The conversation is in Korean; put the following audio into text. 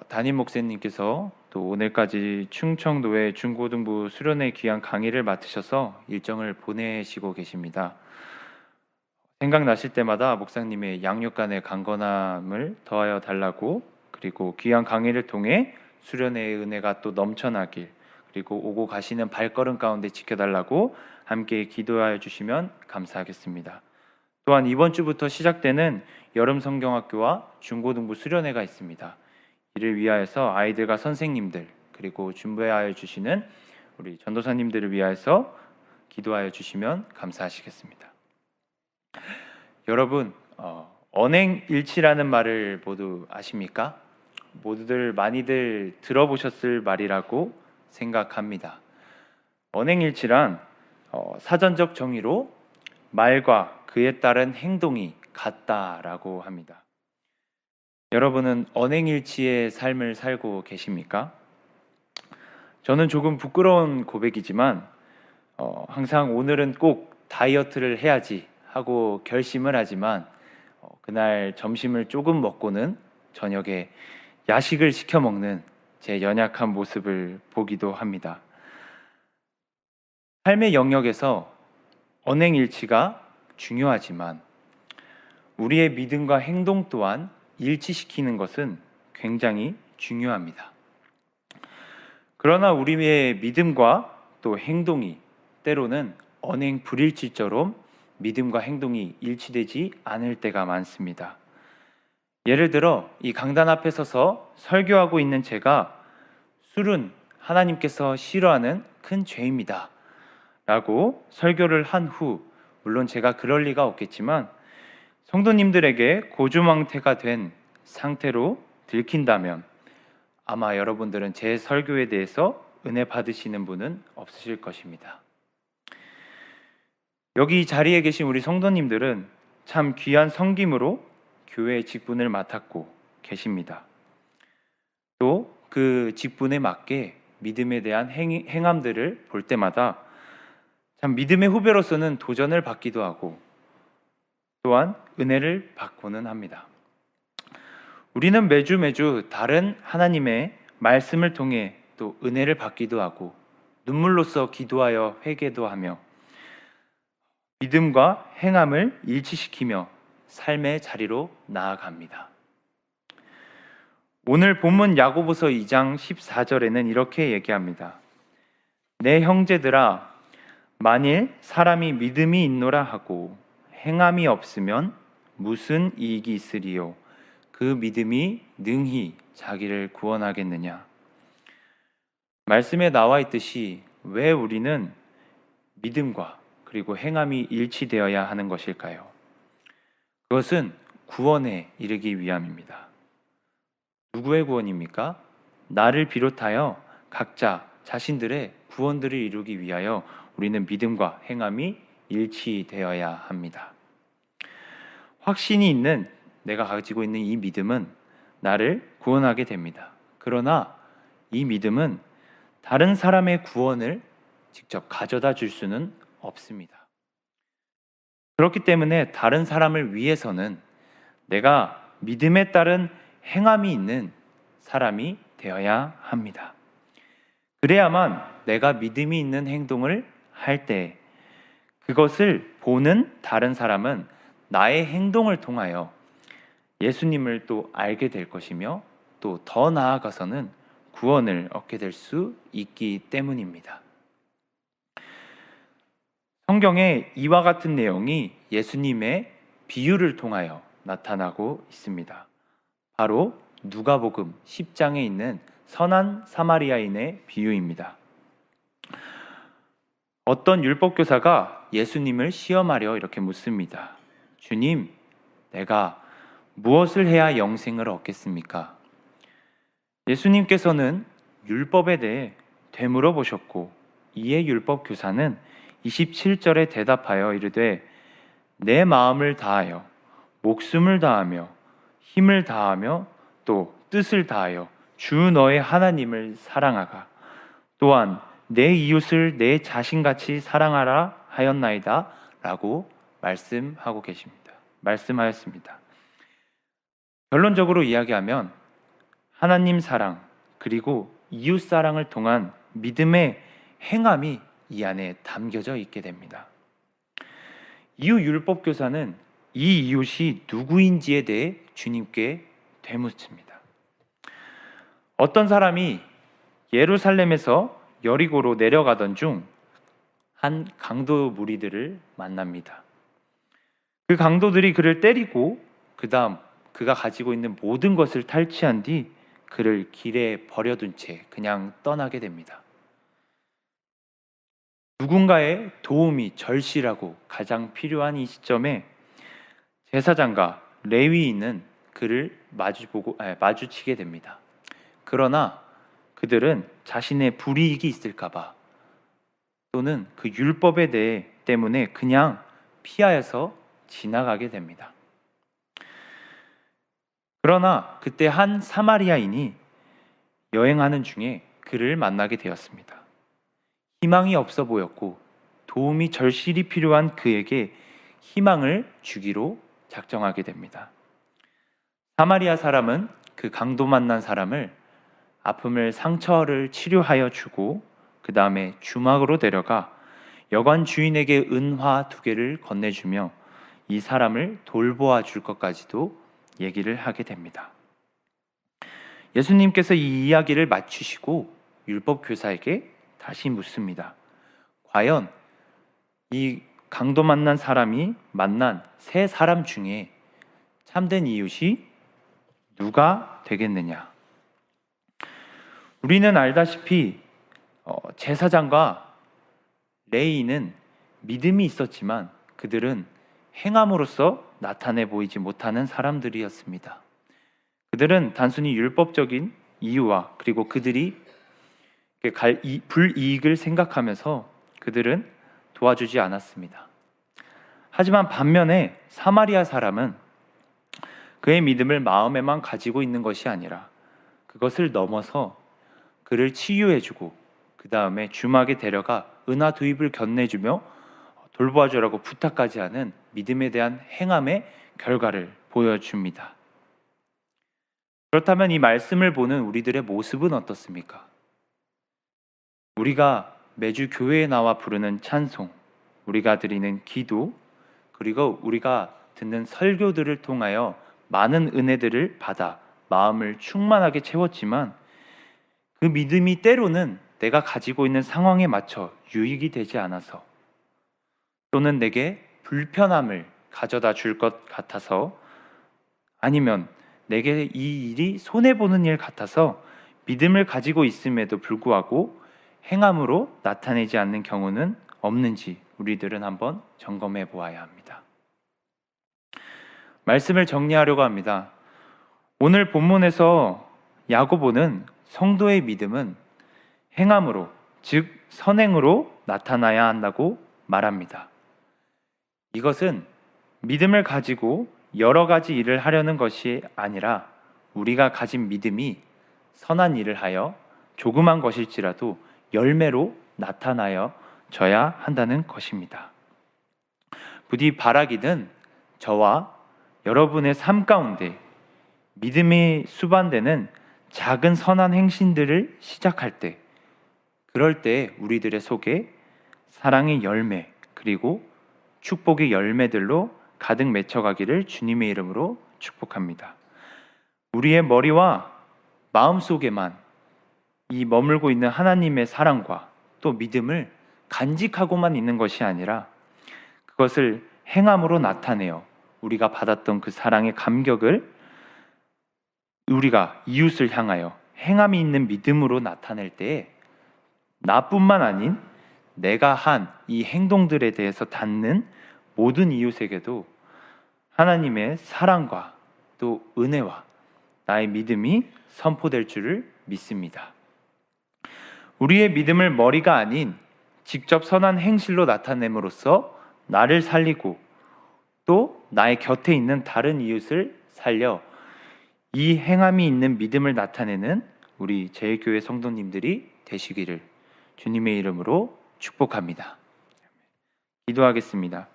담임 목사님께서 또 오늘까지 충청도의 중고등부 수련회 귀한 강의를 맡으셔서 일정을 보내시고 계십니다. 생각나실 때마다 목사님의 양육간의 강건함을 더하여 달라고, 그리고 귀한 강의를 통해 수련회의 은혜가 또 넘쳐나길, 그리고 오고 가시는 발걸음 가운데 지켜달라고 함께 기도하여 주시면 감사하겠습니다. 또한 이번 주부터 시작되는 여름 성경학교와 중고등부 수련회가 있습니다. 이를 위하여서 아이들과 선생님들, 그리고 준비하여 주시는 우리 전도사님들을 위하여서 기도하여 주시면 감사하시겠습니다. 여러분, 언행일치라는 말을 모두 아십니까? 모두들 많이들 들어보셨을 말이라고 생각합니다. 언행일치란 사전적 정의로 말과 그에 따른 행동이 같다라고 합니다. 여러분은 언행일치의 삶을 살고 계십니까? 저는 조금 부끄러운 고백이지만 항상 오늘은 꼭 다이어트를 해야지 하고 결심을 하지만 그날 점심을 조금 먹고는 저녁에 야식을 시켜 먹는 제 연약한 모습을 보기도 합니다. 삶의 영역에서 언행일치가 중요하지만 우리의 믿음과 행동 또한 일치시키는 것은 굉장히 중요합니다. 그러나 우리의 믿음과 또 행동이 때로는 언행 불일치처럼 믿음과 행동이 일치되지 않을 때가 많습니다. 예를 들어 이 강단 앞에 서서 설교하고 있는 제가 술은 하나님께서 싫어하는 큰 죄입니다 라고 설교를 한 후, 물론 제가 그럴 리가 없겠지만 성도님들에게 고주망태가 된 상태로 들킨다면 아마 여러분들은 제 설교에 대해서 은혜 받으시는 분은 없으실 것입니다. 여기 자리에 계신 우리 성도님들은 참 귀한 섬김으로 교회의 직분을 맡았고 계십니다. 또 그 직분에 맞게 믿음에 대한 행함들을 볼 때마다 참 믿음의 후배로서는 도전을 받기도 하고 또한 은혜를 받고는 합니다. 우리는 매주 다른 하나님의 말씀을 통해 또 은혜를 받기도 하고 눈물로써 기도하여 회개도 하며 믿음과 행함을 일치시키며 삶의 자리로 나아갑니다. 오늘 본문 야고보서 2장 14절에는 이렇게 얘기합니다. 내 형제들아, 만일 사람이 믿음이 있노라 하고 행함이 없으면 무슨 이익이 있으리요? 그 믿음이 능히 자기를 구원하겠느냐? 말씀에 나와 있듯이 왜 우리는 믿음과 그리고 행함이 일치되어야 하는 것일까요? 그것은 구원에 이르기 위함입니다. 누구의 구원입니까? 나를 비롯하여 각자 자신들의 구원들을 이루기 위하여 우리는 믿음과 행함이 일치되어야 합니다. 확신이 있는 내가 가지고 있는 이 믿음은 나를 구원하게 됩니다. 그러나 이 믿음은 다른 사람의 구원을 직접 가져다 줄 수는 없습니다. 그렇기 때문에 다른 사람을 위해서는 내가 믿음에 따른 행함이 있는 사람이 되어야 합니다. 그래야만 내가 믿음이 있는 행동을 할 때 그것을 보는 다른 사람은 나의 행동을 통하여 예수님을 또 알게 될 것이며 또 더 나아가서는 구원을 얻게 될 수 있기 때문입니다. 성경에 이와 같은 내용이 예수님의 비유를 통하여 나타나고 있습니다. 바로 누가복음 10장에 있는 선한 사마리아인의 비유입니다. 어떤 율법교사가 예수님을 시험하려 이렇게 묻습니다. 주님, 내가 무엇을 해야 영생을 얻겠습니까? 예수님께서는 율법에 대해 되물어 보셨고 이에 율법교사는 27절에 대답하여 이르되 내 마음을 다하여 목숨을 다하며 힘을 다하며 또 뜻을 다하여 주 너의 하나님을 사랑하가 또한 내 이웃을 내 자신같이 사랑하라 하였나이다 라고 말씀하였습니다. 결론적으로 이야기하면 하나님 사랑 그리고 이웃 사랑을 통한 믿음의 행함이 이 안에 담겨져 있게 됩니다. 이후 율법 교사는 이 이웃이 누구인지에 대해 주님께 되묻습니다. 어떤 사람이 예루살렘에서 여리고로 내려가던 중 한 강도 무리들을 만납니다. 그 강도들이 그를 때리고 그 다음 그가 가지고 있는 모든 것을 탈취한 뒤 그를 길에 버려둔 채 그냥 떠나게 됩니다. 누군가의 도움이 절실하고 가장 필요한 이 시점에 제사장과 레위인은 그를 마주치게 됩니다. 그러나 그들은 자신의 불이익이 있을까봐 또는 그 율법에 대해 때문에 그냥 피하여서 지나가게 됩니다. 그러나 그때 한 사마리아인이 여행하는 중에 그를 만나게 되었습니다. 희망이 없어 보였고 도움이 절실히 필요한 그에게 희망을 주기로 작정하게 됩니다. 사마리아 사람은 그 강도 만난 사람을 아픔을 상처를 치료하여 주고 그 다음에 주막으로 데려가 여관 주인에게 은화 2개를 건네주며 이 사람을 돌보아 줄 것까지도 얘기를 하게 됩니다. 예수님께서 이 이야기를 마치시고 율법 교사에게 다시 묻습니다. 과연 이 강도 만난 사람이 만난 3사람 중에 참된 이웃이 누가 되겠느냐? 우리는 알다시피 제사장과 레위인은 믿음이 있었지만 그들은 행함으로써 나타내 보이지 못하는 사람들이었습니다. 그들은 단순히 율법적인 이유와 그리고 그들이 불이익을 생각하면서 그들은 도와주지 않았습니다. 하지만 반면에 사마리아 사람은 그의 믿음을 마음에만 가지고 있는 것이 아니라 그것을 넘어서 그를 치유해주고 그 다음에 주막에 데려가 은화 2입을 건네주며 돌보아주라고 부탁까지 하는 믿음에 대한 행함의 결과를 보여줍니다. 그렇다면 이 말씀을 보는 우리들의 모습은 어떻습니까? 우리가 매주 교회에 나와 부르는 찬송, 우리가 드리는 기도, 그리고 우리가 듣는 설교들을 통하여 많은 은혜들을 받아 마음을 충만하게 채웠지만 그 믿음이 때로는 내가 가지고 있는 상황에 맞춰 유익이 되지 않아서 또는 내게 불편함을 가져다 줄 것 같아서 아니면 내게 이 일이 손해보는 일 같아서 믿음을 가지고 있음에도 불구하고 행함으로 나타내지 않는 경우는 없는지 우리들은 한번 점검해 보아야 합니다. 말씀을 정리하려고 합니다. 오늘 본문에서 야고보는 성도의 믿음은 행함으로, 즉 선행으로 나타나야 한다고 말합니다. 이것은 믿음을 가지고 여러 가지 일을 하려는 것이 아니라 우리가 가진 믿음이 선한 일을 하여 조그만 것일지라도 열매로 나타나여져야 한다는 것입니다. 부디 바라기는 저와 여러분의 삶 가운데 믿음이 수반되는 작은 선한 행신들을 시작할 때, 그럴 때 우리들의 속에 사랑의 열매 그리고 축복의 열매들로 가득 맺혀가기를 주님의 이름으로 축복합니다. 우리의 머리와 마음속에만 이 머물고 있는 하나님의 사랑과 또 믿음을 간직하고만 있는 것이 아니라 그것을 행함으로 나타내어 우리가 받았던 그 사랑의 감격을 우리가 이웃을 향하여 행함이 있는 믿음으로 나타낼 때에 나뿐만 아닌 내가 한 이 행동들에 대해서 닿는 모든 이웃에게도 하나님의 사랑과 또 은혜와 나의 믿음이 선포될 줄을 믿습니다. 우리의 믿음을 머리가 아닌 직접 선한 행실로 나타냄으로써 나를 살리고 또 나의 곁에 있는 다른 이웃을 살려 이 행함이 있는 믿음을 나타내는 우리 제일교회 성도님들이 되시기를 주님의 이름으로 축복합니다. 기도하겠습니다.